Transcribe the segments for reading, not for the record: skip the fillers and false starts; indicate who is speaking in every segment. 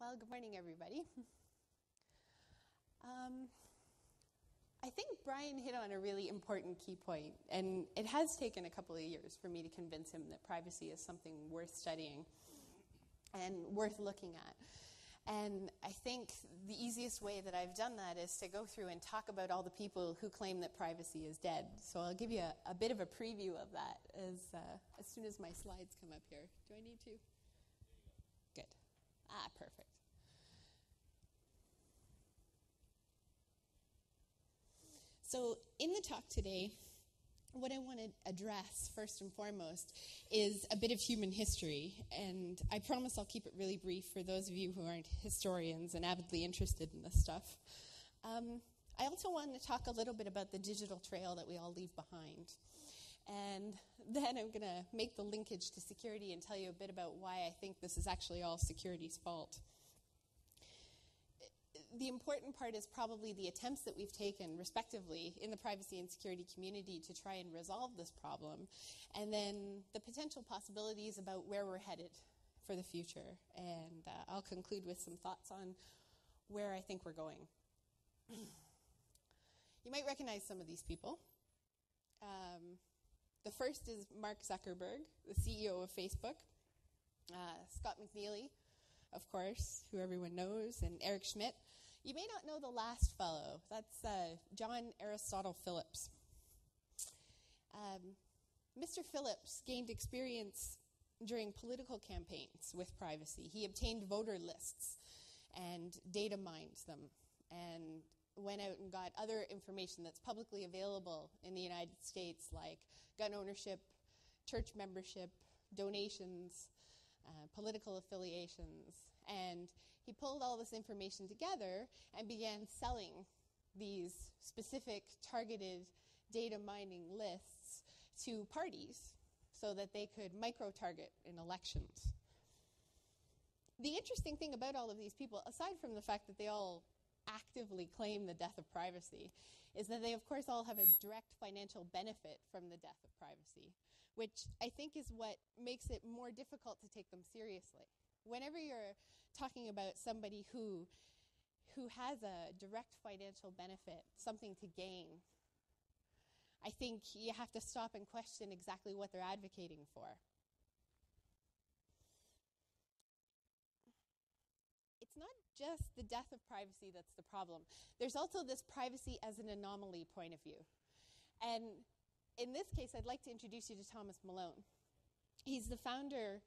Speaker 1: Well, good morning, everybody. I think Brian hit on a really important key point, and it has taken a couple of years for me to convince him that privacy is something worth studying and worth looking at. And I think the easiest way that I've done that is to go through and talk about all the people who claim that privacy is dead. So I'll give you a bit of a preview of that as soon as my slides come up here. Do I need to? Good. Perfect. So in the talk today, what I want to address first and foremost is a bit of human history, and I promise I'll keep it really brief for those of you who aren't historians and avidly interested in this stuff. I also want to talk a little bit about the digital trail that we all leave behind. And then I'm going to make the linkage to security and tell you a bit about why I think this is actually all security's fault. The important part is probably the attempts that we've taken, respectively, in the privacy and security community to try and resolve this problem, and then the potential possibilities about where we're headed for the future. And I'll conclude with some thoughts on where I think we're going. You might recognize some of these people. The first is Mark Zuckerberg, the CEO of Facebook. Scott McNealy, of course, who everyone knows, and Eric Schmidt. You may not know the last fellow. That's John Aristotle Phillips. Mr. Phillips gained experience during political campaigns with privacy. He obtained voter lists and data mined them and went out and got other information that's publicly available in the United States, like gun ownership, church membership, donations, political affiliations, and he pulled all this information together and began selling these specific targeted data mining lists to parties so that they could micro-target in elections. The interesting thing about all of these people, aside from the fact that they all actively claim the death of privacy, is that they, of course, all have a direct financial benefit from the death of privacy, which I think is what makes it more difficult to take them seriously. Whenever you're talking about somebody who has a direct financial benefit, something to gain, I think you have to stop and question exactly what they're advocating for. It's not just the death of privacy that's the problem. There's also this privacy as an anomaly point of view. And in this case, I'd like to introduce you to Thomas Malone. He's the founder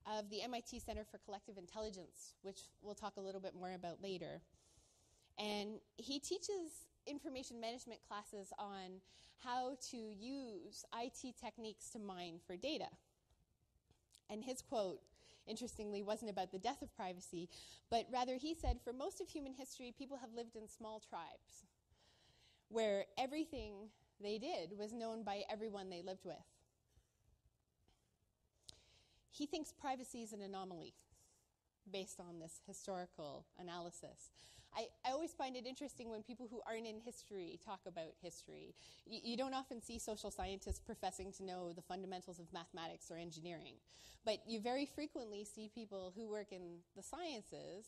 Speaker 1: of the MIT Center for Collective Intelligence, which we'll talk a little bit more about later. And he teaches information management classes on how to use IT techniques to mine for data. And his quote, interestingly, wasn't about the death of privacy, but rather he said, for most of human history, people have lived in small tribes where everything they did was known by everyone they lived with. He thinks privacy is an anomaly based on this historical analysis. I always find it interesting when people who aren't in history talk about history. You don't often see social scientists professing to know the fundamentals of mathematics or engineering, but you very frequently see people who work in the sciences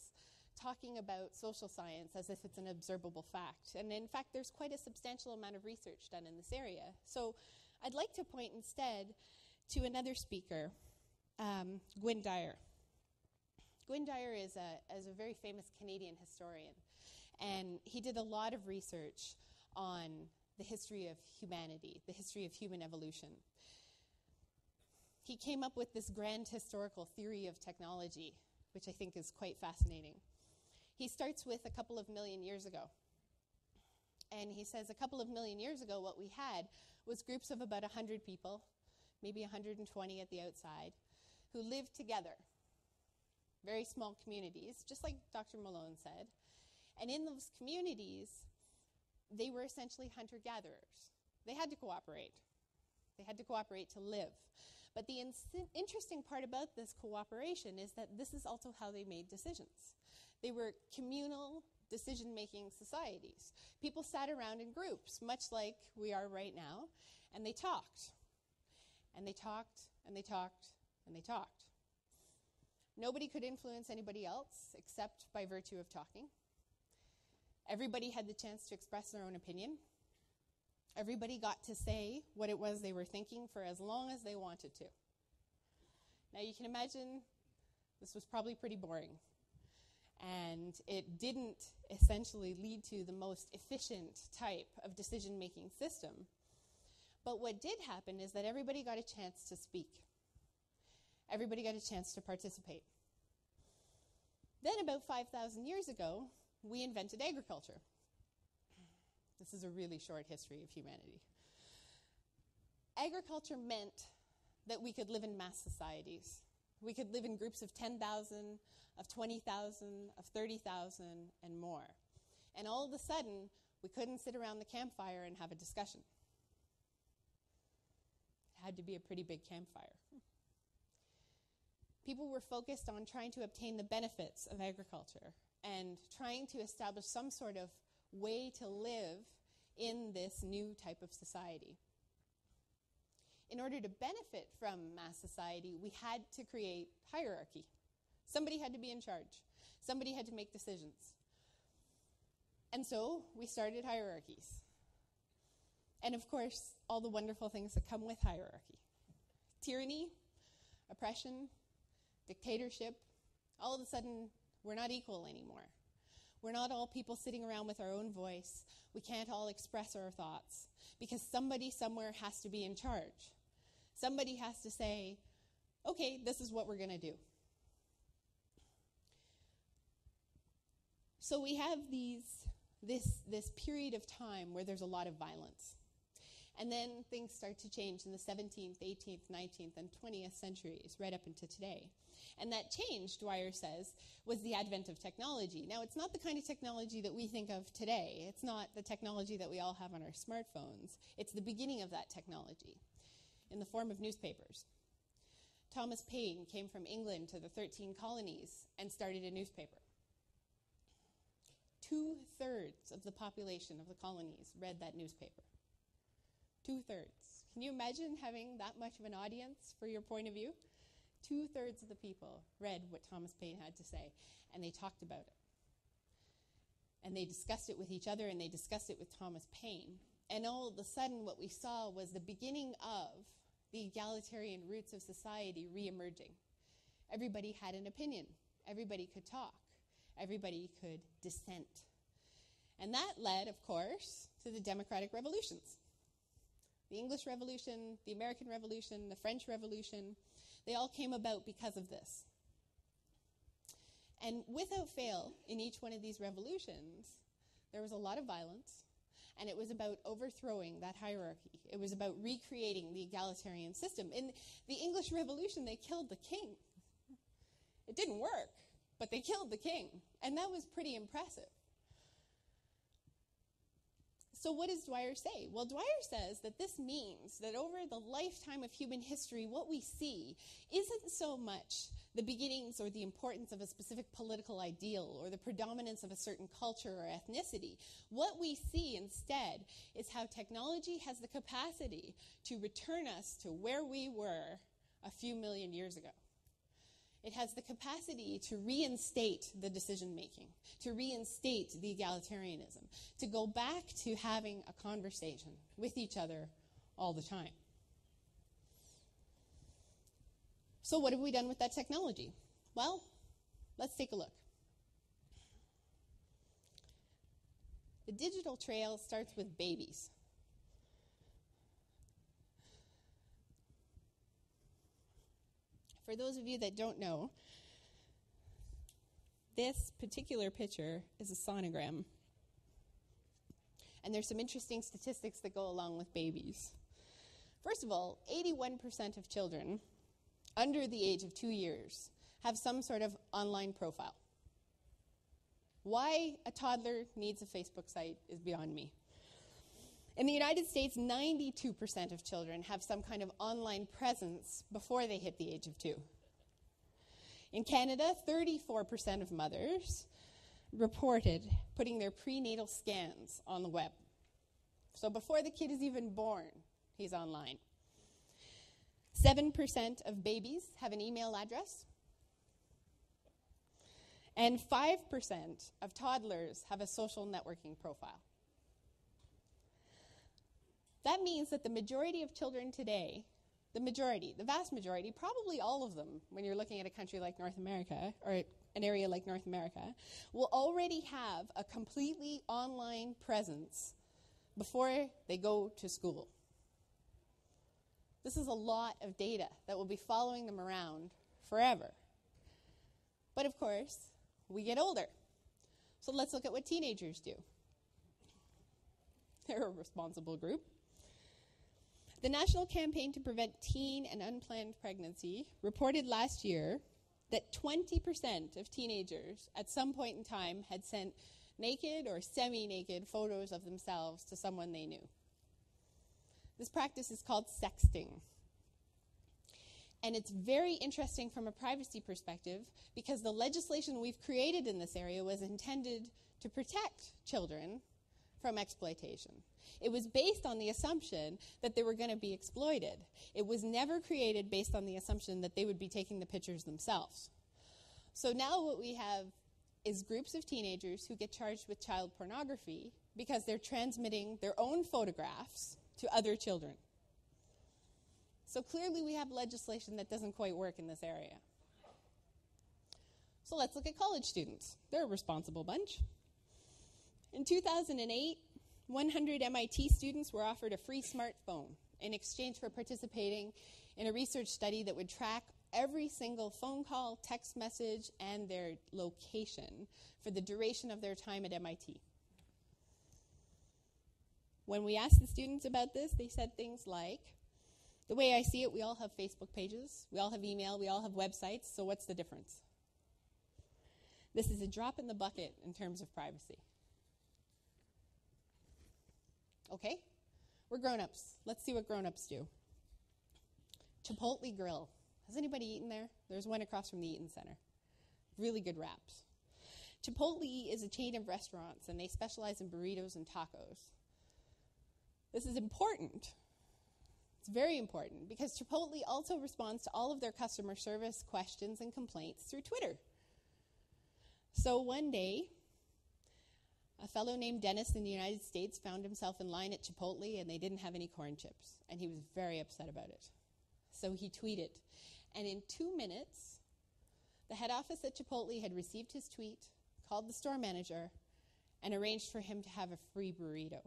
Speaker 1: talking about social science as if it's an observable fact. And in fact, there's quite a substantial amount of research done in this area. So I'd like to point instead to another speaker, Gwynne Dyer. Gwynne Dyer is a very famous Canadian historian, and he did a lot of research on the history of humanity, the history of human evolution. He came up with this grand historical theory of technology, which I think is quite fascinating. He starts with a couple of million years ago, and he says a couple of million years ago what we had was groups of about 100 people, maybe 120 at the outside, who lived together. Very small communities, just like Dr. Malone said. And in those communities, they were essentially hunter-gatherers. They had to cooperate. They had to cooperate to live. But the interesting part about this cooperation is that this is also how they made decisions. They were communal decision-making societies. People sat around in groups, much like we are right now, and they talked. And they talked, and they talked, and they talked. Nobody could influence anybody else except by virtue of talking. Everybody had the chance to express their own opinion. Everybody got to say what it was they were thinking for as long as they wanted to. Now you can imagine this was probably pretty boring. And it didn't essentially lead to the most efficient type of decision-making system. But what did happen is that everybody got a chance to speak. Everybody got a chance to participate. Then about 5,000 years ago, we invented agriculture. This is a really short history of humanity. Agriculture meant that we could live in mass societies. We could live in groups of 10,000, of 20,000, of 30,000, and more. And all of a sudden, we couldn't sit around the campfire and have a discussion. It had to be a pretty big campfire. People were focused on trying to obtain the benefits of agriculture and trying to establish some sort of way to live in this new type of society. In order to benefit from mass society, we had to create hierarchy. Somebody had to be in charge. Somebody had to make decisions. And so we started hierarchies. And of course, all the wonderful things that come with hierarchy. Tyranny, oppression, dictatorship. All of a sudden, we're not equal anymore. We're not all people sitting around with our own voice. We can't all express our thoughts because somebody somewhere has to be in charge. Somebody has to say, okay, this is what we're going to do. So we have this period of time where there's a lot of violence. And then things start to change in the 17th, 18th, 19th, and 20th centuries, right up into today. And that change, Dwyer says, was the advent of technology. Now, it's not the kind of technology that we think of today. It's not the technology that we all have on our smartphones. It's the beginning of that technology in the form of newspapers. Thomas Paine came from England to the 13 colonies and started a newspaper. 2/3 of the population of the colonies read that newspaper. 2/3. Can you imagine having that much of an audience for your point of view? 2/3 of the people read what Thomas Paine had to say, and they talked about it. And they discussed it with each other, and they discussed it with Thomas Paine. And all of a sudden, what we saw was the beginning of the egalitarian roots of society re-emerging. Everybody had an opinion. Everybody could talk. Everybody could dissent. And that led, of course, to the democratic revolutions. The English Revolution, the American Revolution, the French Revolution, they all came about because of this. And without fail, in each one of these revolutions, there was a lot of violence, and it was about overthrowing that hierarchy. It was about recreating the egalitarian system. In the English Revolution, they killed the king. It didn't work, but they killed the king, and that was pretty impressive. So what does Dwyer say? Well, Dwyer says that this means that over the lifetime of human history, what we see isn't so much the beginnings or the importance of a specific political ideal or the predominance of a certain culture or ethnicity. What we see instead is how technology has the capacity to return us to where we were a few million years ago. It has the capacity to reinstate the decision-making, to reinstate the egalitarianism, to go back to having a conversation with each other all the time. So what have we done with that technology? Well, let's take a look. The digital trail starts with babies. For those of you that don't know, this particular picture is a sonogram. And there's some interesting statistics that go along with babies. First of all, 81% of children under the age of 2 years have some sort of online profile. Why a toddler needs a Facebook site is beyond me. In the United States, 92% of children have some kind of online presence before they hit the age of 2. In Canada, 34% of mothers reported putting their prenatal scans on the web. So before the kid is even born, he's online. 7% of babies have an email address. And 5% of toddlers have a social networking profile. That means that the majority of children today, the vast majority, probably all of them, when you're looking at a country like North America, or an area like North America, will already have a completely online presence before they go to school. This is a lot of data that will be following them around forever. But of course, we get older. So let's look at what teenagers do. They're a responsible group. The National Campaign to Prevent Teen and Unplanned Pregnancy reported last year that 20% of teenagers at some point in time had sent naked or semi-naked photos of themselves to someone they knew. This practice is called sexting. And it's very interesting from a privacy perspective because the legislation we've created in this area was intended to protect children from exploitation. It was based on the assumption that they were going to be exploited. It was never created based on the assumption that they would be taking the pictures themselves. So now what we have is groups of teenagers who get charged with child pornography because they're transmitting their own photographs to other children. So clearly we have legislation that doesn't quite work in this area. So let's look at college students. They're a responsible bunch. In 2008, 100 MIT students were offered a free smartphone in exchange for participating in a research study that would track every single phone call, text message, and their location for the duration of their time at MIT. When we asked the students about this, they said things like, the way I see it, we all have Facebook pages, we all have email, we all have websites, so what's the difference? This is a drop in the bucket in terms of privacy. Okay, we're grown-ups. Let's see what grown-ups do. Chipotle Grill. Has anybody eaten there? There's one across from the Eaton Center. Really good wraps. Chipotle is a chain of restaurants, and they specialize in burritos and tacos. This is important. It's very important because Chipotle also responds to all of their customer service questions and complaints through Twitter. So one day, a fellow named Dennis in the United States found himself in line at Chipotle and they didn't have any corn chips, and he was very upset about it. So he tweeted, and in 2 minutes, the head office at Chipotle had received his tweet, called the store manager, and arranged for him to have a free burrito.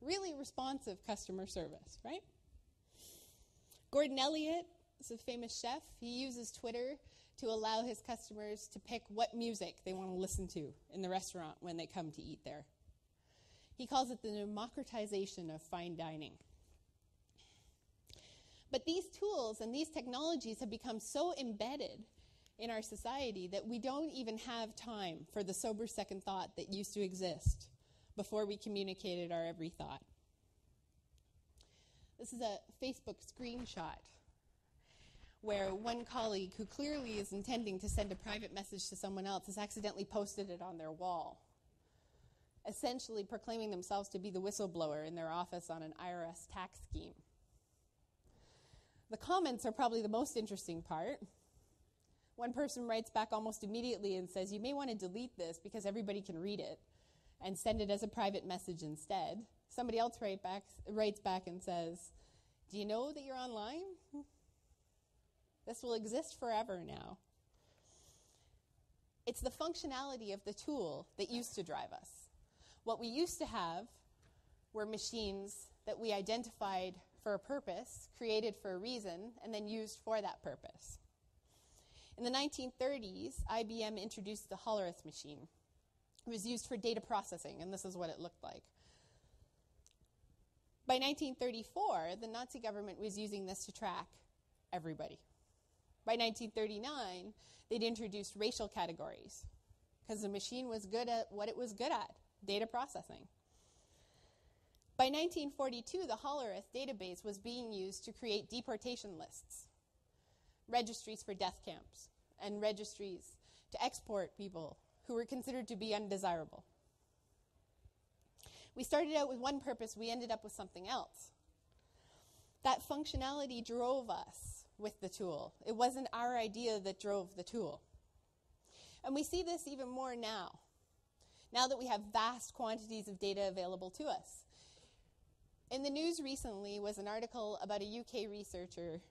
Speaker 1: Really responsive customer service, right? Gordon Elliott is a famous chef. He uses Twitter to allow his customers to pick what music they want to listen to in the restaurant when they come to eat there. He calls it the democratization of fine dining. But these tools and these technologies have become so embedded in our society that we don't even have time for the sober second thought that used to exist before we communicated our every thought. This is a Facebook screenshot where one colleague who clearly is intending to send a private message to someone else has accidentally posted it on their wall, essentially proclaiming themselves to be the whistleblower in their office on an IRS tax scheme. The comments are probably the most interesting part. One person writes back almost immediately and says, you may want to delete this because everybody can read it, and send it as a private message instead. Somebody else writes back and says, do you know that you're online? This will exist forever now. It's the functionality of the tool that used to drive us. What we used to have were machines that we identified for a purpose, created for a reason, and then used for that purpose. In the 1930s, IBM introduced the Hollerith machine. It was used for data processing, and this is what it looked like. By 1934, the Nazi government was using this to track everybody. By 1939, they'd introduced racial categories because the machine was good at what it was good at, data processing. By 1942, the Hollerith database was being used to create deportation lists, registries for death camps, and registries to export people who were considered to be undesirable. We started out with one purpose, we ended up with something else. That functionality drove us with the tool. It wasn't our idea that drove the tool. And we see this even more now that we have vast quantities of data available to us. In the news recently was an article about a UK researcher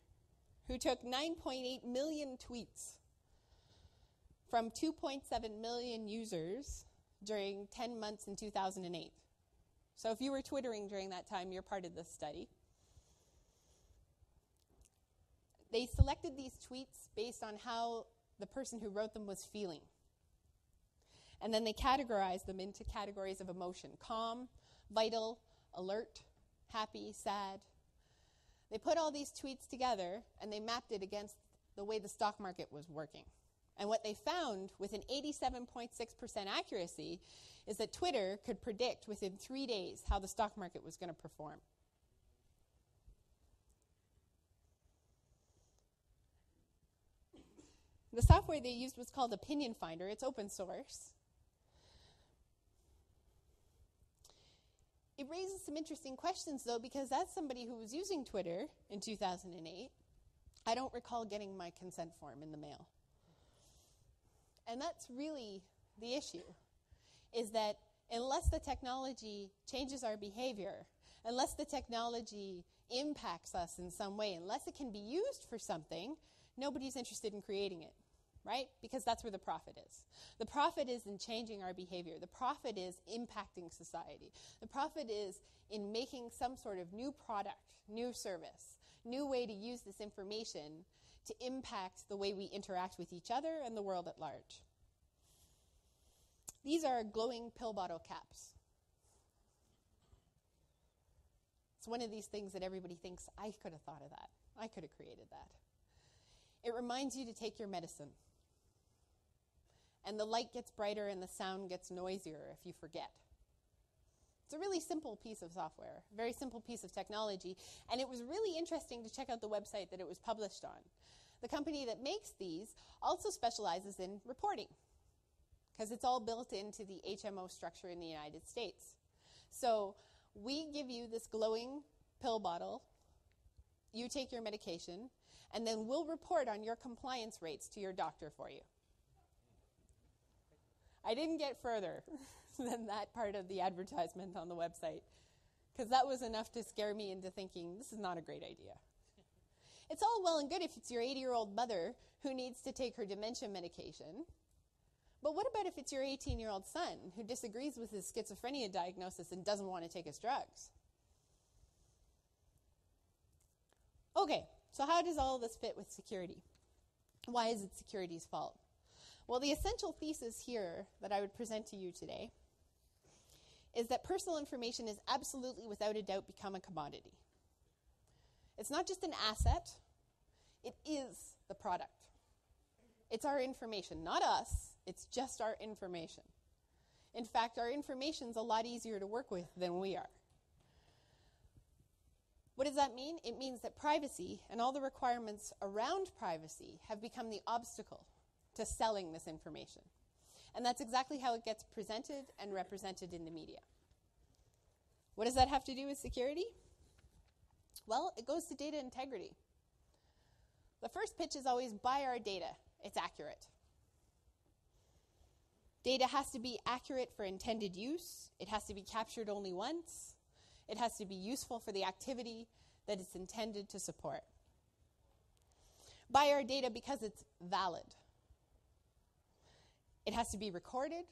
Speaker 1: who took 9.8 million tweets from 2.7 million users during 10 months in 2008. So if you were Twittering during that time, you're part of this study. They selected these tweets based on how the person who wrote them was feeling. And then they categorized them into categories of emotion: calm, vital, alert, happy, sad. They put all these tweets together and they mapped it against the way the stock market was working. And what they found with an 87.6% accuracy is that Twitter could predict within 3 days how the stock market was going to perform. The software they used was called Opinion Finder. It's open source. It raises some interesting questions, though, because as somebody who was using Twitter in 2008, I don't recall getting my consent form in the mail. And that's really the issue, is that unless the technology changes our behavior, unless the technology impacts us in some way, unless it can be used for something, nobody's interested in creating it, right? Because that's where the profit is. The profit is in changing our behavior. The profit is impacting society. The profit is in making some sort of new product, new service, new way to use this information to impact the way we interact with each other and the world at large. These are glowing pill bottle caps. It's one of these things that everybody thinks, I could have thought of that. I could have created that. It reminds you to take your medicine. And the light gets brighter and the sound gets noisier if you forget. It's a really simple piece of software, a very simple piece of technology, and it was really interesting to check out the website that it was published on. The company that makes these also specializes in reporting, because it's all built into the HMO structure in the United States. So we give you this glowing pill bottle, you take your medication, and then we'll report on your compliance rates to your doctor for you. I didn't get further than that part of the advertisement on the website, because that was enough to scare me into thinking, this is not a great idea. It's all well and good if it's your 80-year-old mother who needs to take her dementia medication, but what about if it's your 18-year-old son who disagrees with his schizophrenia diagnosis and doesn't want to take his drugs? Okay, so how does all of this fit with security? Why is it security's fault? Well, the essential thesis here that I would present to you today is that personal information is absolutely, without a doubt, become a commodity. It's not just an asset, it is the product. It's our information, not us, it's just our information. In fact, our information's a lot easier to work with than we are. What does that mean? It means that privacy and all the requirements around privacy have become the obstacle to selling this information. And that's exactly how it gets presented and represented in the media. What does that have to do with security? Well, it goes to data integrity. The first pitch is always buy our data. It's accurate. Data has to be accurate for intended use. It has to be captured only once. It has to be useful for the activity that it's intended to support. Buy our data because it's valid. It has to be recorded.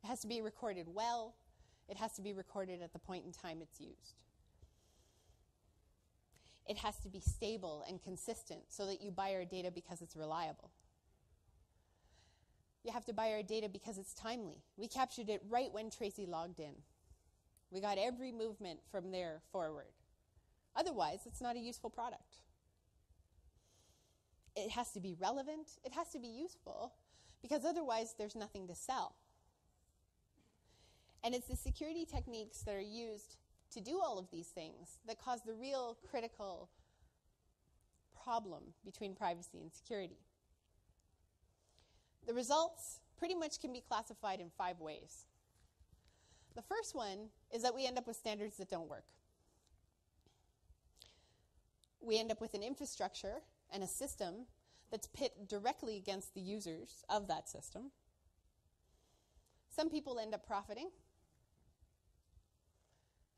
Speaker 1: It has to be recorded well. It has to be recorded at the point in time it's used. It has to be stable and consistent so that you buy our data because it's reliable. You have to buy our data because it's timely. We captured it right when Tracy logged in. We got every movement from there forward. Otherwise, it's not a useful product. It has to be relevant. It has to be useful, because otherwise there's nothing to sell. And it's the security techniques that are used to do all of these things that cause the real critical problem between privacy and security. The results pretty much can be classified in 5 ways. The first one is that we end up with standards that don't work. We end up with an infrastructure and a system that's pit directly against the users of that system. Some people end up profiting.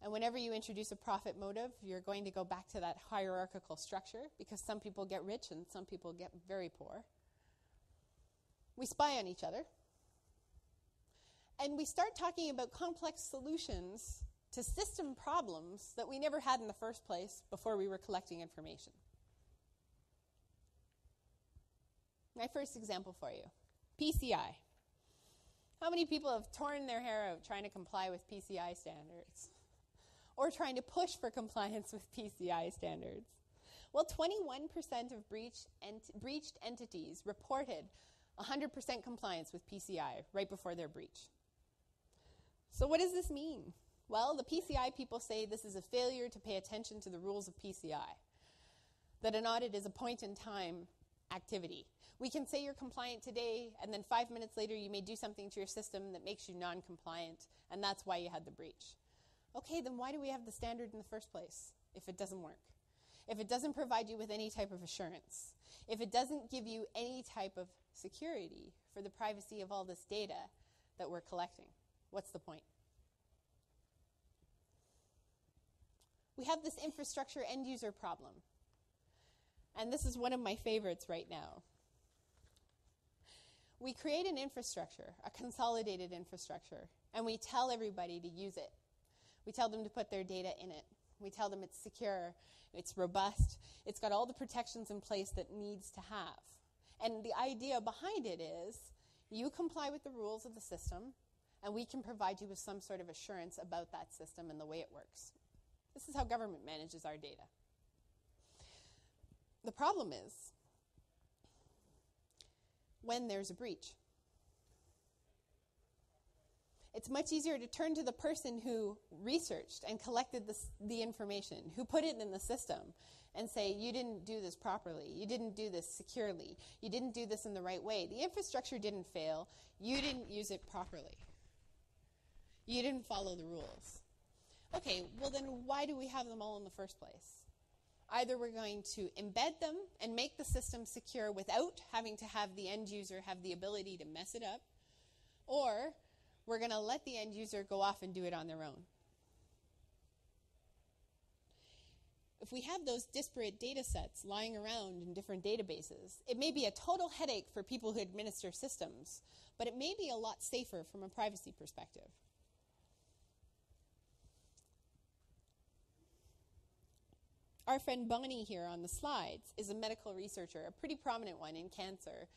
Speaker 1: And whenever you introduce a profit motive, you're going to go back to that hierarchical structure because some people get rich and some people get very poor. We spy on each other. And we start talking about complex solutions to system problems that we never had in the first place before we were collecting information. My first example for you, PCI. How many people have torn their hair out trying to comply with PCI standards? Or trying to push for compliance with PCI standards? Well, 21% of breached entities reported 100% compliance with PCI right before their breach. So what does this mean? Well, the PCI people say this is a failure to pay attention to the rules of PCI, that an audit is a point-in-time activity. We can say you're compliant today, and then 5 minutes later you may do something to your system that makes you non-compliant, and that's why you had the breach. Okay, then why do we have the standard in the first place if it doesn't work? If it doesn't provide you with any type of assurance, if it doesn't give you any type of security for the privacy of all this data that we're collecting, what's the point? We have this infrastructure end user problem. And this is one of my favorites right now. We create an infrastructure, a consolidated infrastructure, and we tell everybody to use it. We tell them to put their data in it. We tell them it's secure, it's robust, it's got all the protections in place that it needs to have. And the idea behind it is you comply with the rules of the system, and we can provide you with some sort of assurance about that system and the way it works. This is how government manages our data. The problem is when there's a breach. It's much easier to turn to the person who researched and collected the information, who put it in the system, and say, you didn't do this properly, you didn't do this securely, you didn't do this in the right way. The infrastructure didn't fail, you didn't use it properly. You didn't follow the rules. Okay, well then why do we have them all in the first place? Either we're going to embed them and make the system secure without having to have the end user have the ability to mess it up, or we're going to let the end user go off and do it on their own. If we have those disparate data sets lying around in different databases, it may be a total headache for people who administer systems, but it may be a lot safer from a privacy perspective. Our friend Bonnie here on the slides is a medical researcher, a pretty prominent one in cancer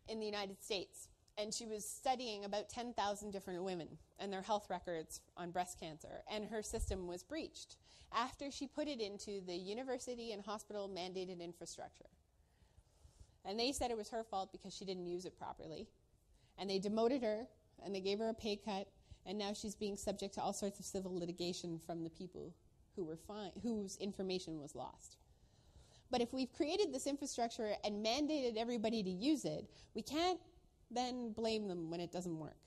Speaker 1: in the United States. And she was studying about 10,000 different women and their health records on breast cancer. And her system was breached after she put it into the university and hospital mandated infrastructure. And they said it was her fault because she didn't use it properly. And they demoted her, and they gave her a pay cut, and now she's being subject to all sorts of civil litigation from the people whose information was lost. But if we've created this infrastructure and mandated everybody to use it, we can't then blame them when it doesn't work.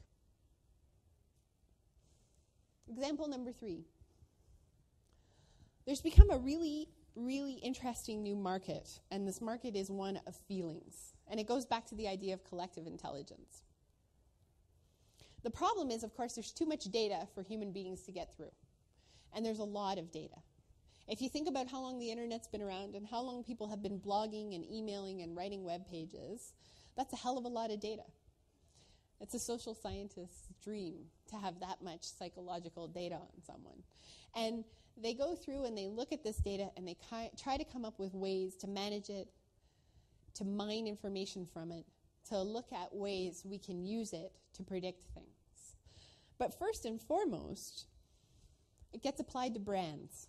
Speaker 1: Example number 3. There's become a really, really interesting new market, and this market is one of feelings. And it goes back to the idea of collective intelligence. The problem is, of course, there's too much data for human beings to get through. And there's a lot of data. If you think about how long the internet's been around and how long people have been blogging and emailing and writing web pages, that's a hell of a lot of data. It's a social scientist's dream to have that much psychological data on someone. And they go through and they look at this data and they try to come up with ways to manage it, to mine information from it, to look at ways we can use it to predict things. But first and foremost, it gets applied to brands,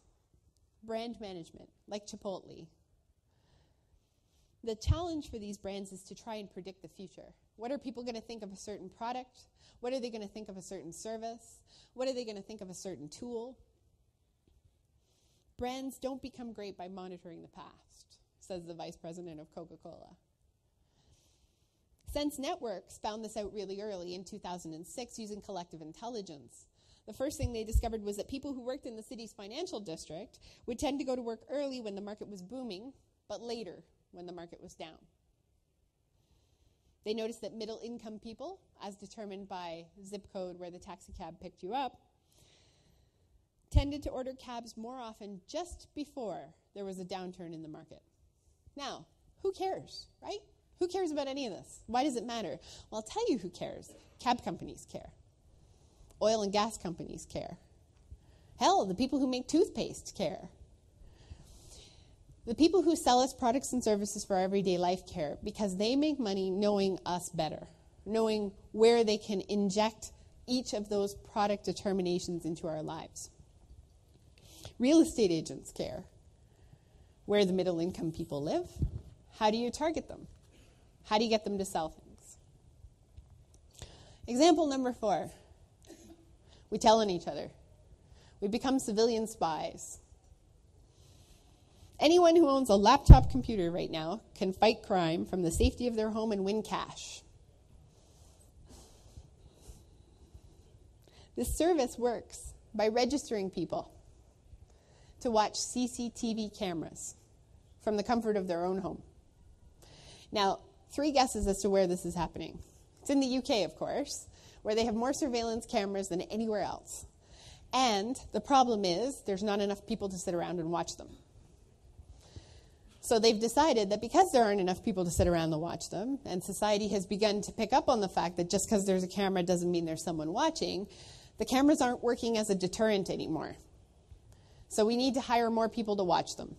Speaker 1: brand management, like Chipotle. The challenge for these brands is to try and predict the future. What are people going to think of a certain product? What are they going to think of a certain service? What are they going to think of a certain tool? Brands don't become great by monitoring the past, says the vice president of Coca-Cola. Sense Networks found this out really early in 2006 using collective intelligence. The first thing they discovered was that people who worked in the city's financial district would tend to go to work early when the market was booming, but later when the market was down. They noticed that middle-income people, as determined by zip code where the taxi cab picked you up, tended to order cabs more often just before there was a downturn in the market. Now, who cares, right? Who cares about any of this? Why does it matter? Well, I'll tell you who cares. Cab companies care. Oil and gas companies care. Hell, the people who make toothpaste care. The people who sell us products and services for everyday life care because they make money knowing us better, knowing where they can inject each of those product determinations into our lives. Real estate agents care. Where the middle income people live. How do you target them? How do you get them to sell things? Example number 4. We tell on each other. We become civilian spies. Anyone who owns a laptop computer right now can fight crime from the safety of their home and win cash. This service works by registering people to watch CCTV cameras from the comfort of their own home. Now, 3 guesses as to where this is happening. It's in the UK, of course, where they have more surveillance cameras than anywhere else. And the problem is there's not enough people to sit around and watch them. So they've decided that because there aren't enough people to sit around and watch them, and society has begun to pick up on the fact that just because there's a camera doesn't mean there's someone watching, the cameras aren't working as a deterrent anymore. So we need to hire more people to watch them.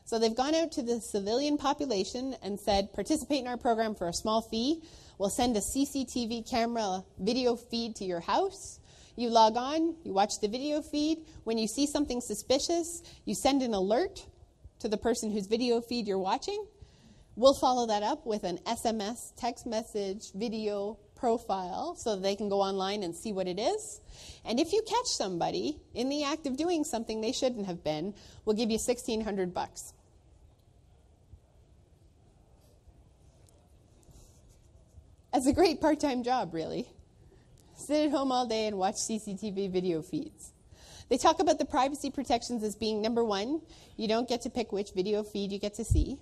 Speaker 1: So they've gone out to the civilian population and said, participate in our program for a small fee. We'll send a CCTV camera video feed to your house. You log on, you watch the video feed. When you see something suspicious, you send an alert to the person whose video feed you're watching. We'll follow that up with an SMS, text message, video profile so that they can go online and see what it is. And if you catch somebody in the act of doing something they shouldn't have been, we'll give you $1,600. That's a great part-time job, really. Sit at home all day and watch CCTV video feeds. They talk about the privacy protections as being, number 1, you don't get to pick which video feed you get to see.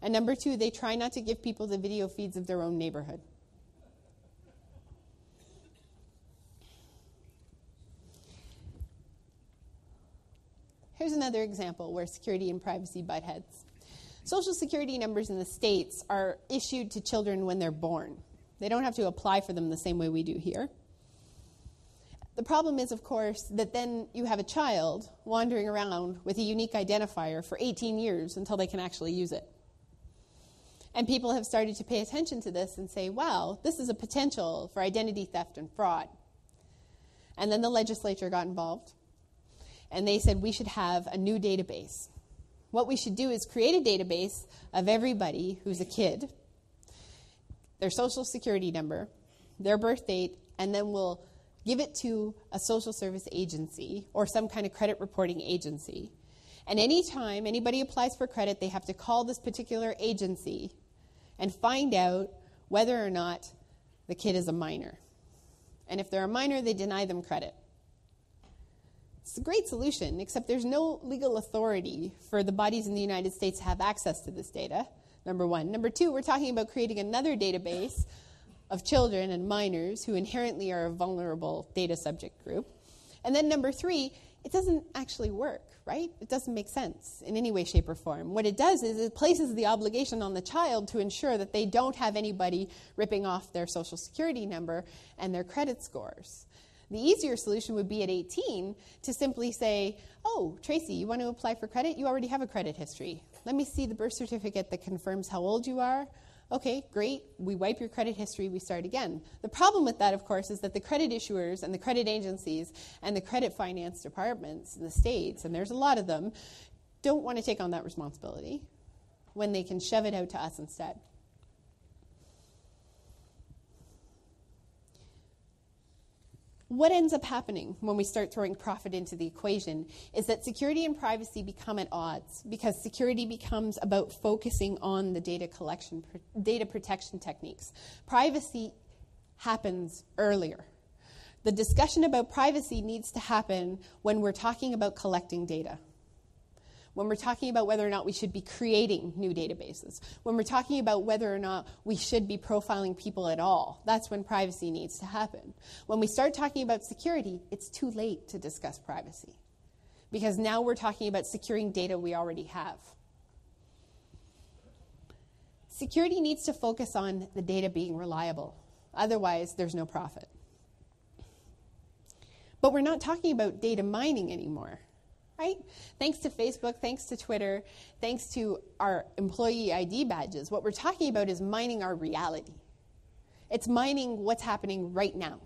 Speaker 1: And number 2, they try not to give people the video feeds of their own neighborhood. Here's another example where security and privacy butt heads. Social security numbers in the States are issued to children when they're born. They don't have to apply for them the same way we do here. The problem is, of course, that then you have a child wandering around with a unique identifier for 18 years until they can actually use it. And people have started to pay attention to this and say, wow, this is a potential for identity theft and fraud. And then the legislature got involved, and they said we should have a new database. What we should do is create a database of everybody who's a kid, their social security number, their birth date, and then we'll give it to a social service agency or some kind of credit reporting agency. And anytime anybody applies for credit, they have to call this particular agency and find out whether or not the kid is a minor. And if they're a minor, they deny them credit. It's a great solution, except there's no legal authority for the bodies in the United States to have access to this data, number 1. Number 2, we're talking about creating another database of children and minors who inherently are a vulnerable data subject group. And then number 3, it doesn't actually work, right? It doesn't make sense in any way, shape, or form. What it does is it places the obligation on the child to ensure that they don't have anybody ripping off their social security number and their credit scores. The easier solution would be at 18 to simply say, oh, Tracy, you want to apply for credit? You already have a credit history. Let me see the birth certificate that confirms how old you are. Okay, great. We wipe your credit history. We start again. The problem with that, of course, is that the credit issuers and the credit agencies and the credit finance departments in the States, and there's a lot of them, don't want to take on that responsibility when they can shove it out to us instead. What ends up happening when we start throwing profit into the equation is that security and privacy become at odds because security becomes about focusing on the data collection, data protection techniques. Privacy happens earlier. The discussion about privacy needs to happen when we're talking about collecting data. when we're talking about whether or not we should be creating new databases, when we're talking about whether or not we should be profiling people at all, that's when privacy needs to happen. When we start talking about security, it's too late to discuss privacy, because now we're talking about securing data we already have. Security needs to focus on the data being reliable. Otherwise, there's no profit. But we're not talking about data mining anymore, right? Thanks to Facebook, thanks to Twitter, thanks to our employee ID badges, what we're talking about is mining our reality. It's mining what's happening right now.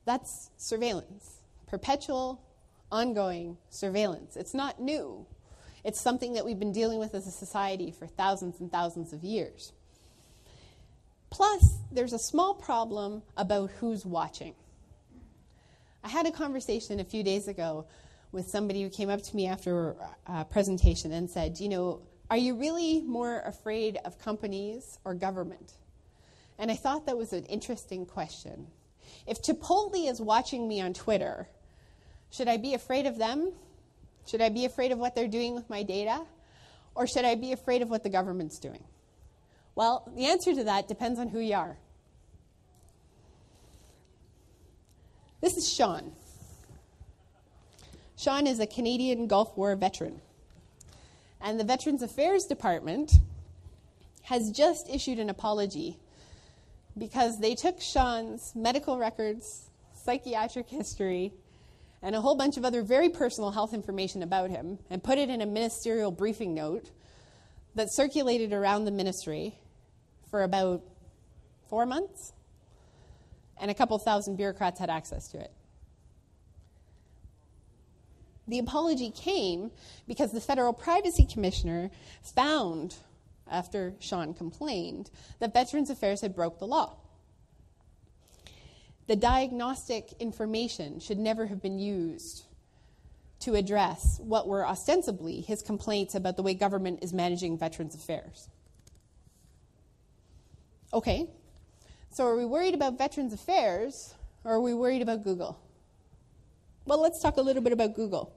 Speaker 1: That's surveillance, perpetual, ongoing surveillance. It's not new. It's something that we've been dealing with as a society for thousands and thousands of years. Plus, there's a small problem about who's watching. I had a conversation a few days ago with somebody who came up to me after a presentation and said, are you really more afraid of companies or government? And I thought that was an interesting question. If Chipotle is watching me on Twitter, should I be afraid of them? Should I be afraid of what they're doing with my data? Or should I be afraid of what the government's doing? Well, the answer to that depends on who you are. This is Sean. Sean is a Canadian Gulf War veteran. And the Veterans Affairs Department has just issued an apology because they took Sean's medical records, psychiatric history, and a whole bunch of other very personal health information about him and put it in a ministerial briefing note that circulated around the ministry for about 4 months, and a couple thousand bureaucrats had access to it. The apology came because the Federal Privacy Commissioner found, after Sean complained, that Veterans Affairs had broke the law. The diagnostic information should never have been used to address what were ostensibly his complaints about the way government is managing Veterans Affairs. Okay, so are we worried about Veterans Affairs, or are we worried about Google? Well, let's talk a little bit about Google.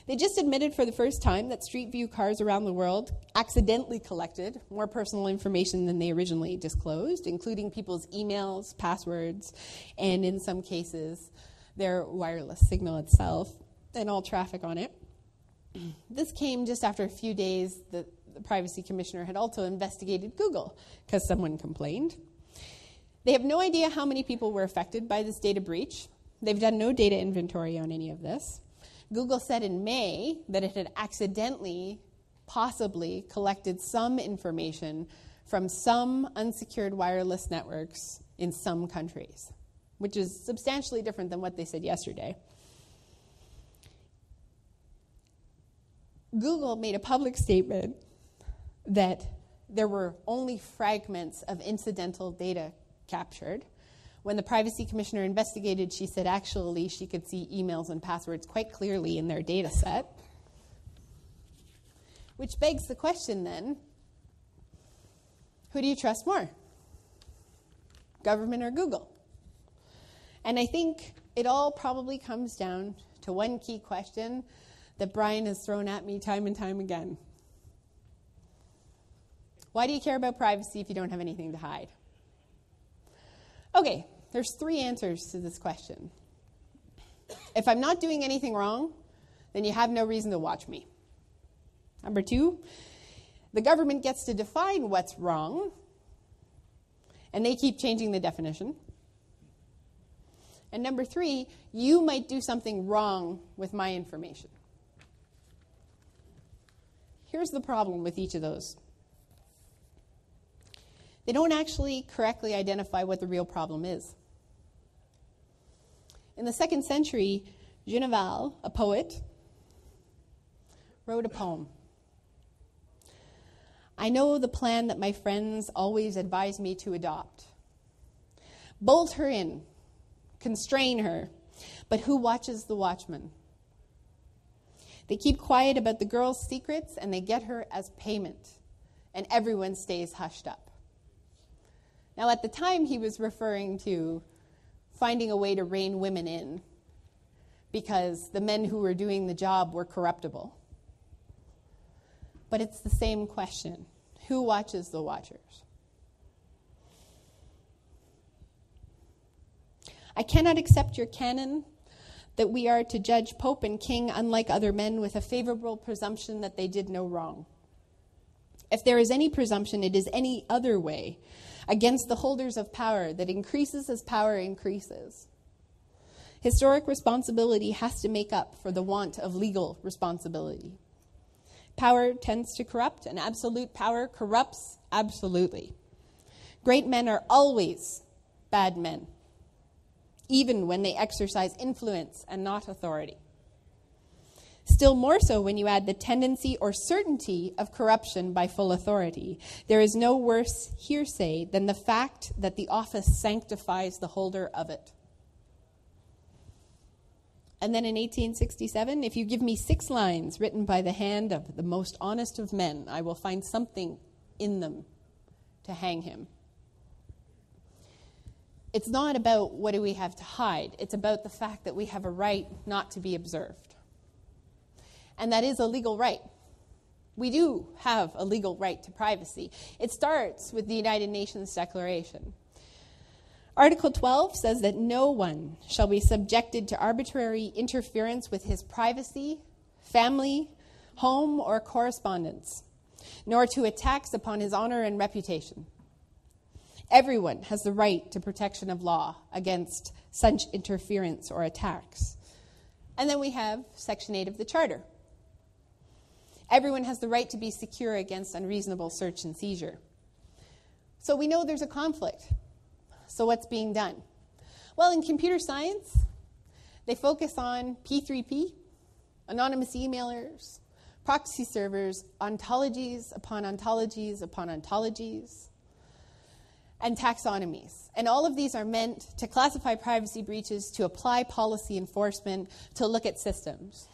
Speaker 1: They just admitted for the first time that Street View cars around the world accidentally collected more personal information than they originally disclosed, including people's emails, passwords, and in some cases, their wireless signal itself and all traffic on it. This came just after a few days that the Privacy Commissioner had also investigated Google because someone complained. They have no idea how many people were affected by this data breach. They've done no data inventory on any of this. Google said in May that it had accidentally, possibly, collected some information from some unsecured wireless networks in some countries, which is substantially different than what they said yesterday. Google made a public statement that there were only fragments of incidental data captured. When the Privacy Commissioner investigated, she said actually she could see emails and passwords quite clearly in their data set. Which begs the question then, who do you trust more? Government or Google? And I think it all probably comes down to one key question that Brian has thrown at me time and time again. Why do you care about privacy if you don't have anything to hide? Okay, there's 3 answers to this question. If I'm not doing anything wrong, then you have no reason to watch me. Number 2, the government gets to define what's wrong, and they keep changing the definition. And number 3, you might do something wrong with my information. Here's the problem with each of those. They don't actually correctly identify what the real problem is. In the 2nd century, Geneval, a poet, wrote a poem. I know the plan that my friends always advise me to adopt. Bolt her in, constrain her, but who watches the watchman? They keep quiet about the girl's secrets and they get her as payment, and everyone stays hushed up. Now, at the time, he was referring to finding a way to rein women in, because the men who were doing the job were corruptible. But it's the same question. Who watches the watchers? I cannot accept your canon that we are to judge Pope and King unlike other men with a favorable presumption that they did no wrong. If there is any presumption, it is any other way against the holders of power that increases as power increases. Historic responsibility has to make up for the want of legal responsibility. Power tends to corrupt, and absolute power corrupts absolutely. Great men are always bad men, even when they exercise influence and not authority. Still more so when you add the tendency or certainty of corruption by full authority. There is no worse hearsay than the fact that the office sanctifies the holder of it. And then in 1867, if you give me 6 lines written by the hand of the most honest of men, I will find something in them to hang him. It's not about what do we have to hide. It's about the fact that we have a right not to be observed. And that is a legal right. We do have a legal right to privacy. It starts with the United Nations Declaration. Article 12 says that no one shall be subjected to arbitrary interference with his privacy, family, home, or correspondence, nor to attacks upon his honor and reputation. Everyone has the right to protection of law against such interference or attacks. And then we have Section 8 of the Charter. Everyone has the right to be secure against unreasonable search and seizure. So we know there's a conflict. So what's being done? Well, in computer science, they focus on P3P, anonymous emailers, proxy servers, ontologies upon ontologies upon ontologies, and taxonomies. And all of these are meant to classify privacy breaches, to apply policy enforcement, to look at systems.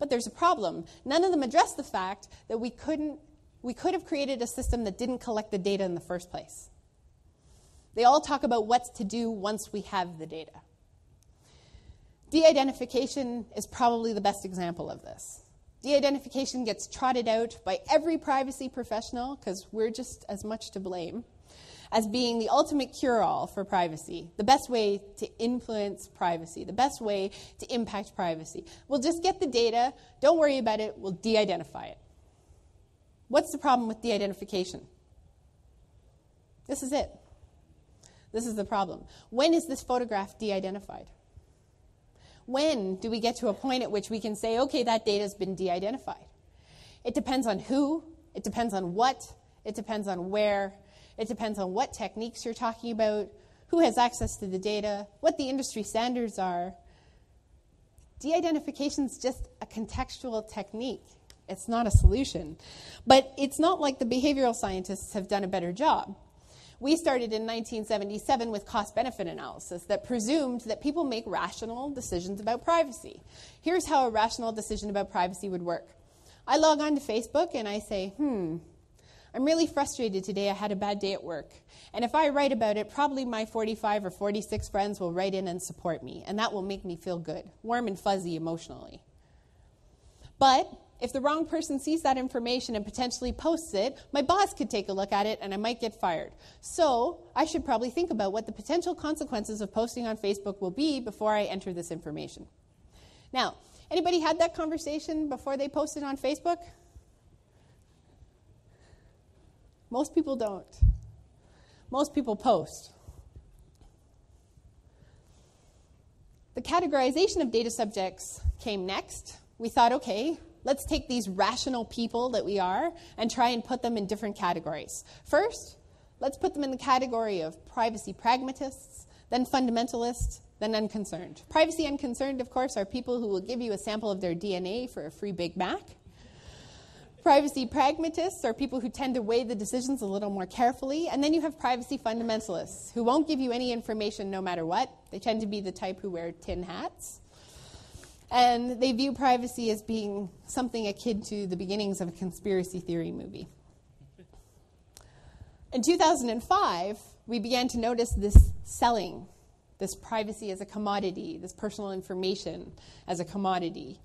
Speaker 1: But there's a problem. None of them address the fact that we could have created a system that didn't collect the data in the first place. They all talk about what's to do once we have the data. De-identification is probably the best example of this. De-identification gets trotted out by every privacy professional, because we're just as much to blame, as being the ultimate cure-all for privacy, the best way to influence privacy, the best way to impact privacy. We'll just get the data, don't worry about it, we'll de-identify it. What's the problem with de-identification? This is it. This is the problem. When is this photograph de-identified? When do we get to a point at which we can say, okay, that data's been de-identified? It depends on who, it depends on what, it depends on where, it depends on what techniques you're talking about, who has access to the data, what the industry standards are. De-identification is just a contextual technique. It's not a solution. But it's not like the behavioral scientists have done a better job. We started in 1977 with cost-benefit analysis that presumed that people make rational decisions about privacy. Here's how a rational decision about privacy would work. I log on to Facebook and I say, I'm really frustrated today. I had a bad day at work. And if I write about it, probably my 45 or 46 friends will write in and support me. And that will make me feel good, warm and fuzzy emotionally. But if the wrong person sees that information and potentially posts it, my boss could take a look at it and I might get fired. So I should probably think about what the potential consequences of posting on Facebook will be before I enter this information. Now, anybody had that conversation before they posted on Facebook? Most people don't. Most people post. The categorization of data subjects came next. We thought, okay, let's take these rational people that we are and try and put them in different categories. First, let's put them in the category of privacy pragmatists, then fundamentalists, then unconcerned. Privacy unconcerned, of course, are people who will give you a sample of their DNA for a free Big Mac. Privacy pragmatists are people who tend to weigh the decisions a little more carefully. And then you have privacy fundamentalists who won't give you any information no matter what. They tend to be the type who wear tin hats. And they view privacy as being something akin to the beginnings of a conspiracy theory movie. In 2005, we began to notice this selling this privacy as a commodity, this personal information as a commodity.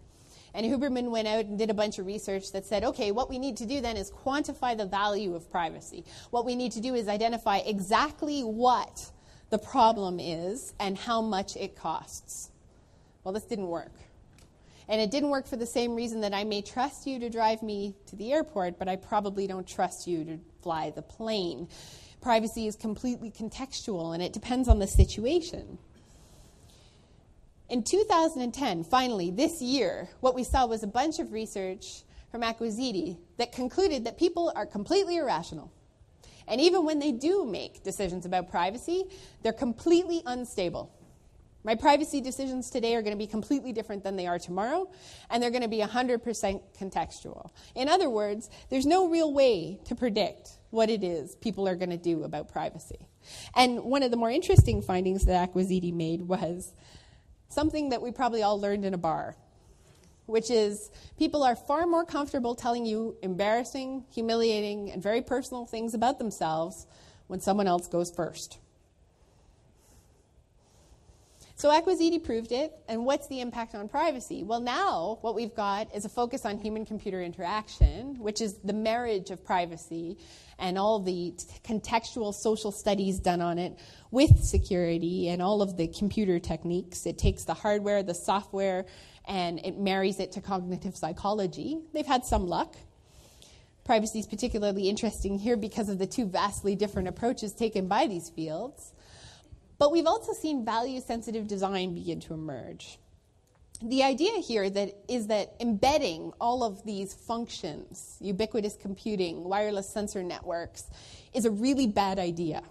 Speaker 1: And Huberman went out and did a bunch of research that said, okay, what we need to do then is quantify the value of privacy. What we need to do is identify exactly what the problem is and how much it costs. Well, this didn't work. And it didn't work for the same reason that I may trust you to drive me to the airport, but I probably don't trust you to fly the plane. Privacy is completely contextual, and it depends on the situation. In 2010, finally, this year, what we saw was a bunch of research from Acquisiti that concluded that people are completely irrational. And even when they do make decisions about privacy, they're completely unstable. My privacy decisions today are going to be completely different than they are tomorrow, and they're going to be 100% contextual. In other words, there's no real way to predict what it is people are going to do about privacy. And one of the more interesting findings that Acquisiti made was something that we probably all learned in a bar, which is people are far more comfortable telling you embarrassing, humiliating, and very personal things about themselves when someone else goes first. So Acquisiti proved it, and what's the impact on privacy? Well, now what we've got is a focus on human-computer interaction, which is the marriage of privacy and all the contextual social studies done on it with security and all of the computer techniques. It takes the hardware, the software, and it marries it to cognitive psychology. They've had some luck. Privacy is particularly interesting here because of the two vastly different approaches taken by these fields. But we've also seen value-sensitive design begin to emerge. The idea here is that embedding all of these functions, ubiquitous computing, wireless sensor networks, is a really bad idea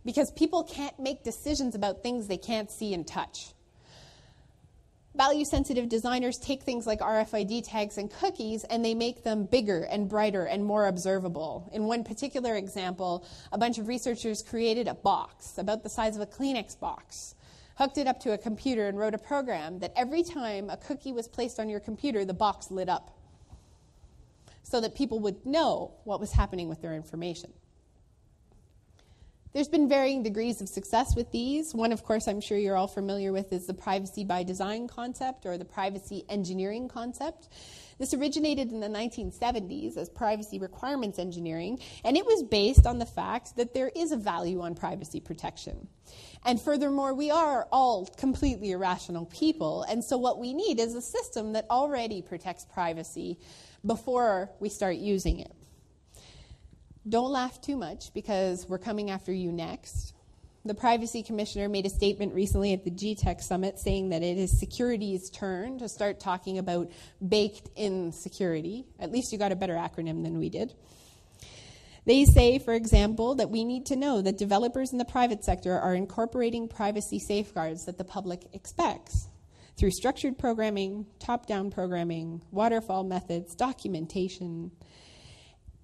Speaker 1: because people can't make decisions about things they can't see and touch. Value-sensitive designers take things like RFID tags and cookies and they make them bigger and brighter and more observable. In one particular example, a bunch of researchers created a box about the size of a Kleenex box, hooked it up to a computer and wrote a program that every time a cookie was placed on your computer, the box lit up so that people would know what was happening with their information. There's been varying degrees of success with these. One, of course, I'm sure you're all familiar with is the privacy by design concept or the privacy engineering concept. This originated in the 1970s as privacy requirements engineering, and it was based on the fact that there is a value on privacy protection. And furthermore, we are all completely irrational people, and so what we need is a system that already protects privacy before we start using it. Don't laugh too much because we're coming after you next. The Privacy Commissioner made a statement recently at the GTEC Summit saying that it is security's turn to start talking about baked-in security. At least you got a better acronym than we did. They say, for example, that we need to know that developers in the private sector are incorporating privacy safeguards that the public expects through structured programming, top-down programming, waterfall methods, documentation.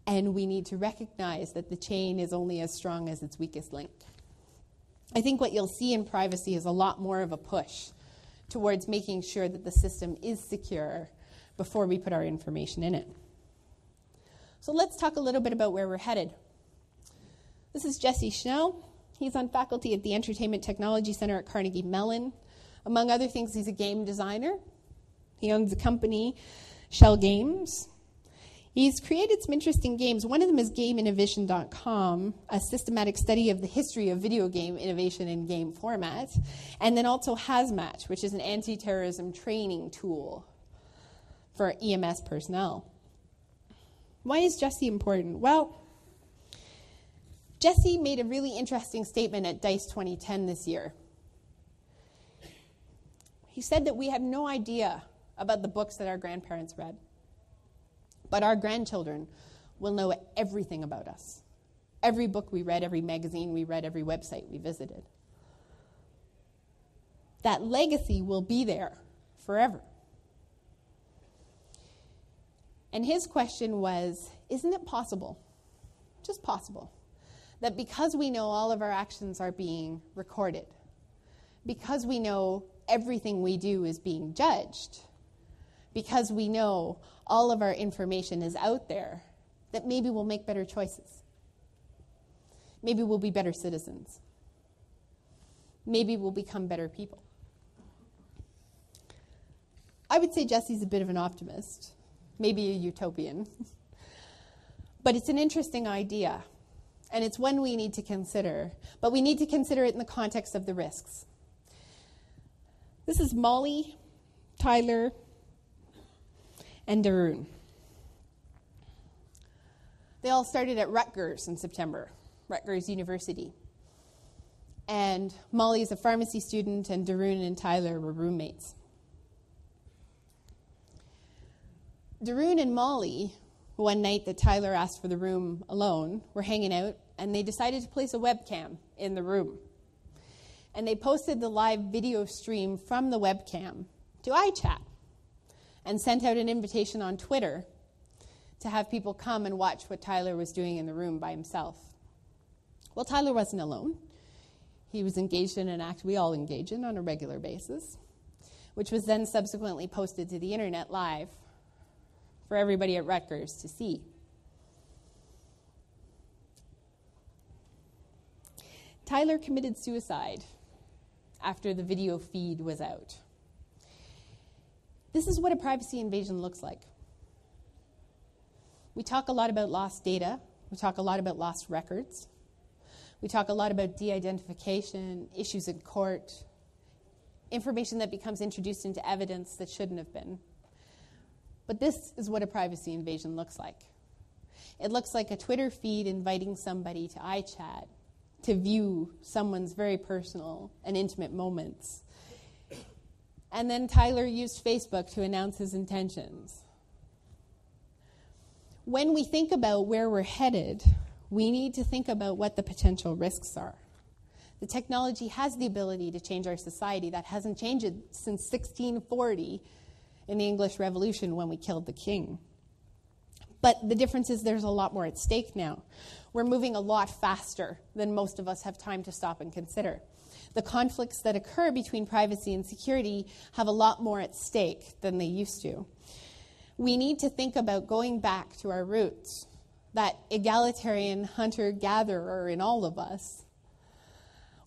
Speaker 1: And we need to recognize that the chain is only as strong as its weakest link. I think what you'll see in privacy is a lot more of a push towards making sure that the system is secure before we put our information in it. So let's talk a little bit about where we're headed. This is Jesse Schnell. He's on faculty at the Entertainment Technology Center at Carnegie Mellon. Among other things, he's a game designer. He owns a company, Shell Games. He's created some interesting games. One of them is GameInnovation.com, a systematic study of the history of video game innovation in game format. And then also Hazmat, which is an anti-terrorism training tool for EMS personnel. Why is Jesse important? Well, Jesse made a really interesting statement at DICE 2010 this year. He said that we have no idea about the books that our grandparents read. But our grandchildren will know everything about us. Every book we read, every magazine we read, every website we visited. That legacy will be there forever. And his question was, isn't it possible, just possible, that because we know all of our actions are being recorded, because we know everything we do is being judged, because we know all of our information is out there, that maybe we'll make better choices. Maybe we'll be better citizens. maybe we'll become better people. I would say Jesse's a bit of an optimist, maybe a utopian. But it's an interesting idea, and it's one we need to consider. But we need to consider it in the context of the risks. This is Molly, Tyler, and Darun. They all started at Rutgers in September, Rutgers University. And Molly's a pharmacy student, and Darun and Tyler were roommates. Darun and Molly, one night that Tyler asked for the room alone, were hanging out, and they decided to place a webcam in the room. And they posted the live video stream from the webcam to iChat and sent out an invitation on Twitter to have people come and watch what Tyler was doing in the room by himself. Well, Tyler wasn't alone. He was engaged in an act we all engage in on a regular basis, which was then subsequently posted to the internet live for everybody at Rutgers to see. Tyler committed suicide after the video feed was out. This is what a privacy invasion looks like. We talk a lot about lost data. We talk a lot about lost records. We talk a lot about de-identification, issues in court, information that becomes introduced into evidence that shouldn't have been. But this is what a privacy invasion looks like. It looks like a Twitter feed inviting somebody to iChat to view someone's very personal and intimate moments. And then Tyler used Facebook to announce his intentions. When we think about where we're headed, we need to think about what the potential risks are. The technology has the ability to change our society. That hasn't changed since 1640 in the English Revolution when we killed the king. But the difference is there's a lot more at stake now. We're moving a lot faster than most of us have time to stop and consider. The conflicts that occur between privacy and security have a lot more at stake than they used to. We need to think about going back to our roots, that egalitarian hunter-gatherer in all of us,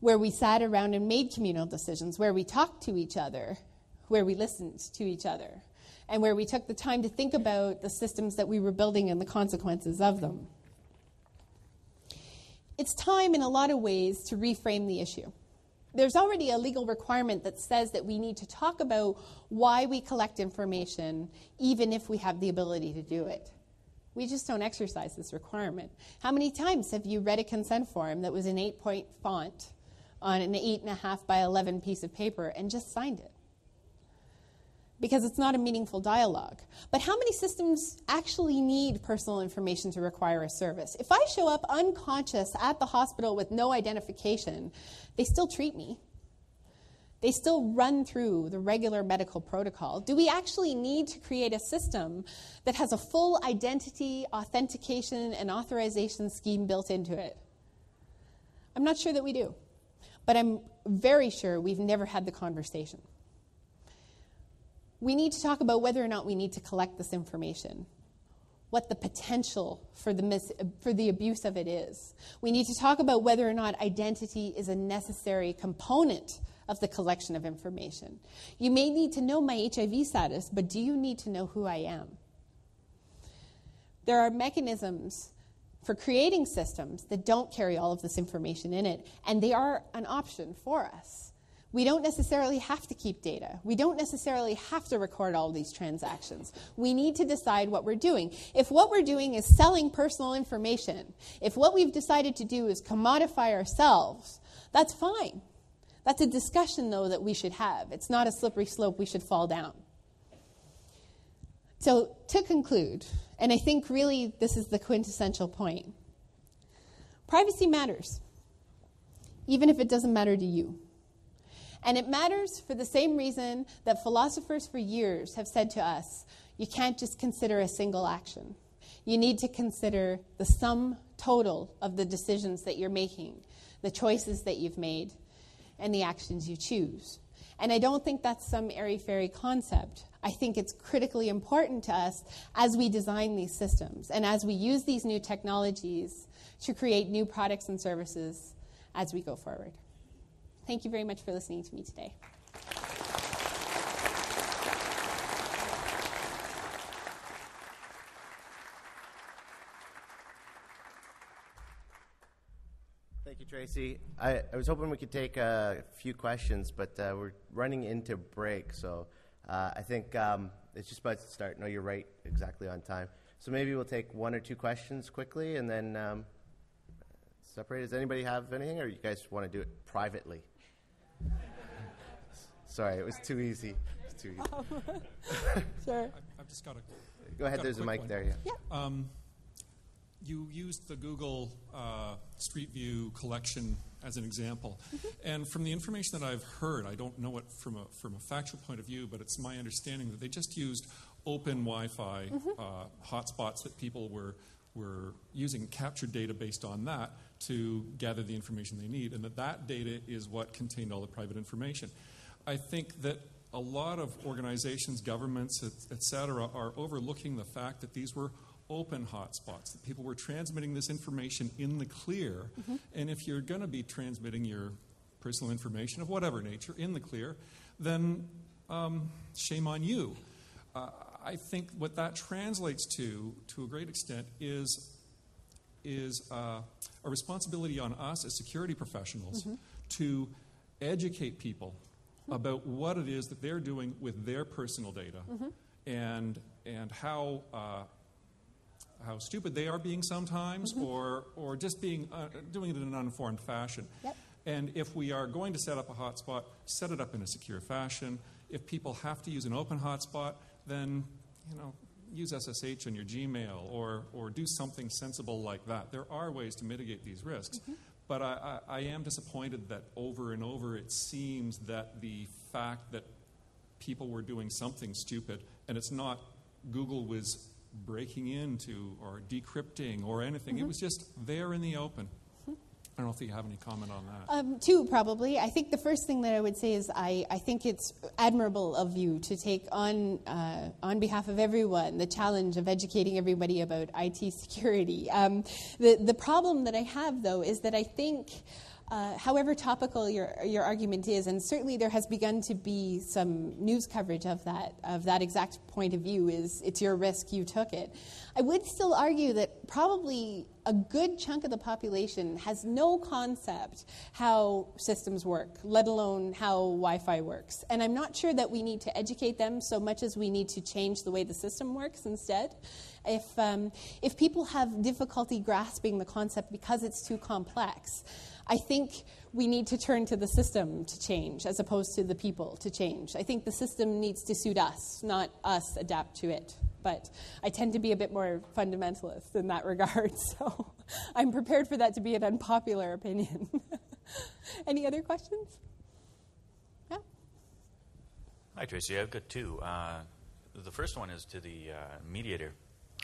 Speaker 1: where we sat around and made communal decisions, where we talked to each other, where we listened to each other, and where we took the time to think about the systems that we were building and the consequences of them. It's time, in a lot of ways, to reframe the issue. There's already a legal requirement that says that we need to talk about why we collect information, even if we have the ability to do it. We just don't exercise this requirement. How many times have you read a consent form that was in 8-point font on an 8.5 by 11 piece of paper and just signed it? Because it's not a meaningful dialogue. But how many systems actually need personal information to require a service? If I show up unconscious at the hospital with no identification, they still treat me. They still run through the regular medical protocol. Do we actually need to create a system that has a full identity, authentication, and authorization scheme built into it? I'm not sure that we do. But I'm very sure we've never had the conversation. We need to talk about whether or not we need to collect this information, what the potential for the abuse of it is. We need to talk about whether or not identity is a necessary component of the collection of information. You may need to know my HIV status, but do you need to know who I am? There are mechanisms for creating systems that don't carry all of this information in it, and they are an option for us. We don't necessarily have to keep data. We don't necessarily have to record all these transactions. We need to decide what we're doing. If what we're doing is selling personal information, if what we've decided to do is commodify ourselves, that's fine. That's a discussion, though, that we should have. It's not a slippery slope we should fall down. So, to conclude, and I think really this is the quintessential point, privacy matters, even if it doesn't matter to you. And it matters for the same reason that philosophers for years have said to us, you can't just consider a single action. You need to consider the sum total of the decisions that you're making, the choices that you've made, and the actions you choose. And I don't think that's some airy-fairy concept. I think it's critically important to us as we design these systems and as we use these new technologies to create new products and services as we go forward. Thank you very much for listening to me today.
Speaker 2: Thank you, Tracy. I was hoping we could take a few questions, but we're running into break, so I think it's just about to start. No, you're right, exactly on time. So maybe we'll take one or two questions quickly and then separate. Does anybody have anything, or you guys want to do it privately? Sorry, it was too easy. It's too easy.
Speaker 1: Sure.
Speaker 3: I've just got a
Speaker 2: Go ahead, there's a mic
Speaker 3: one.
Speaker 2: there, yeah.
Speaker 3: You used the Google Street View collection as an example. And from the information that I've heard, I don't know it from a factual point of view, but it's my understanding that they just used open Wi-Fi hotspots that people were using, captured data based on that to gather the information they need, and that data is what contained all the private information. I think that a lot of organizations, governments, et cetera, are overlooking the fact that these were open hotspots, that people were transmitting this information in the clear. And if you're going to be transmitting your personal information of whatever nature in the clear, then shame on you. I think what that translates to a great extent, is a responsibility on us as security professionals to educate people about what it is that they're doing with their personal data and how stupid they are being sometimes, or just being doing it in an uninformed fashion.
Speaker 1: Yep.
Speaker 3: And if we are going to set up a hotspot, set it up in a secure fashion. If people have to use an open hotspot, then use SSH on your Gmail or do something sensible like that. There are ways to mitigate these risks. But I am disappointed that over and over it seems that the fact that people were doing something stupid, and it's not Google was breaking into or decrypting or anything. It was just there in the open. I don't know if you have any comment on that.
Speaker 1: Two, probably. I think the first thing that I would say is I think it's admirable of you to take on behalf of everyone, the challenge of educating everybody about IT security. The problem that I have, though, is that I think however topical your argument is, and certainly there has begun to be some news coverage of that exact point of view, is it's your risk, you took it. I would still argue that probably a good chunk of the population has no concept how systems work, let alone how Wi-Fi works. And I'm not sure that we need to educate them so much as we need to change the way the system works instead. If people have difficulty grasping the concept because it's too complex, I think we need to turn to the system to change as opposed to the people to change. I think the system needs to suit us, not us adapt to it. But I tend to be a bit more fundamentalist in that regard, so I'm prepared for that to be an unpopular opinion. Any other questions? Yeah.
Speaker 4: Hi, Tracy. I've got two. The first one is to the mediator.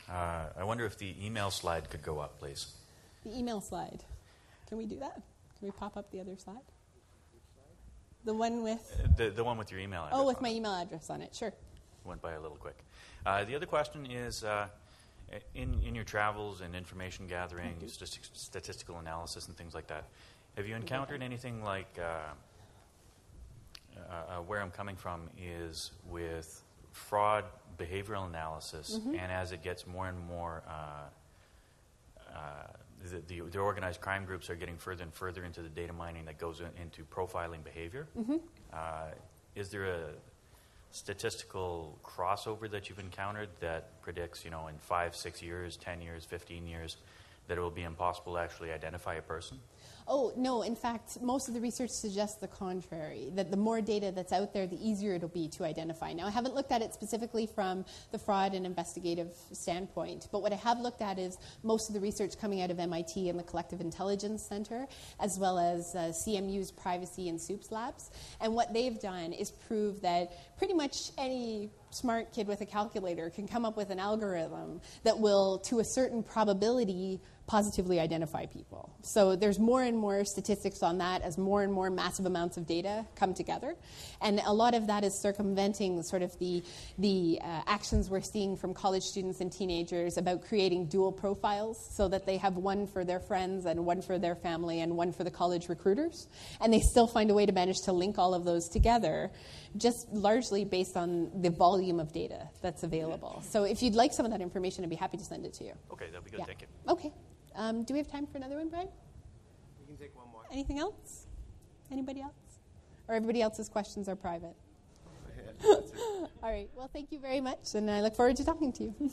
Speaker 4: I wonder if the email slide could go up, please.
Speaker 1: The email slide. Can we do that? Can we pop up the other slide? The one with?
Speaker 4: The one with your email address.
Speaker 1: Oh, with my email address on it. Sure.
Speaker 4: Went by a little quick. The other question is, in your travels and information gathering, statistical analysis and things like that, have you encountered anything like, where I'm coming from is with fraud behavioral analysis, and as it gets more and more, the organized crime groups are getting further and further into the data mining that goes into profiling behavior. Is there a statistical crossover that you've encountered that predicts, in 5, 6 years, 10 years, 15 years, that it will be impossible to actually identify a person?
Speaker 1: Oh, no. In fact, most of the research suggests the contrary, that the more data that's out there, the easier it'll be to identify. Now, I haven't looked at it specifically from the fraud and investigative standpoint, but what I have looked at is most of the research coming out of MIT and the Collective Intelligence Center, as well as CMU's Privacy and SOUPS labs. And what they've done is prove that pretty much any smart kid with a calculator can come up with an algorithm that will, to a certain probability, positively identify people. So there's more and more statistics on that as more and more massive amounts of data come together. And a lot of that is circumventing sort of the actions we're seeing from college students and teenagers about creating dual profiles so that they have one for their friends and one for their family and one for the college recruiters. And they still find a way to manage to link all of those together, just largely based on the volume of data that's available. So if you'd like some of that information, I'd be happy to send it to you.
Speaker 4: Okay, that'd be good.
Speaker 1: Yeah.
Speaker 4: Thank you.
Speaker 1: Okay. Do we have time for another one, Brian?
Speaker 2: We can take one more.
Speaker 1: Anything else? Anybody else? Or everybody else's questions are private? All right. Well, thank you very much, and I look forward to talking to you.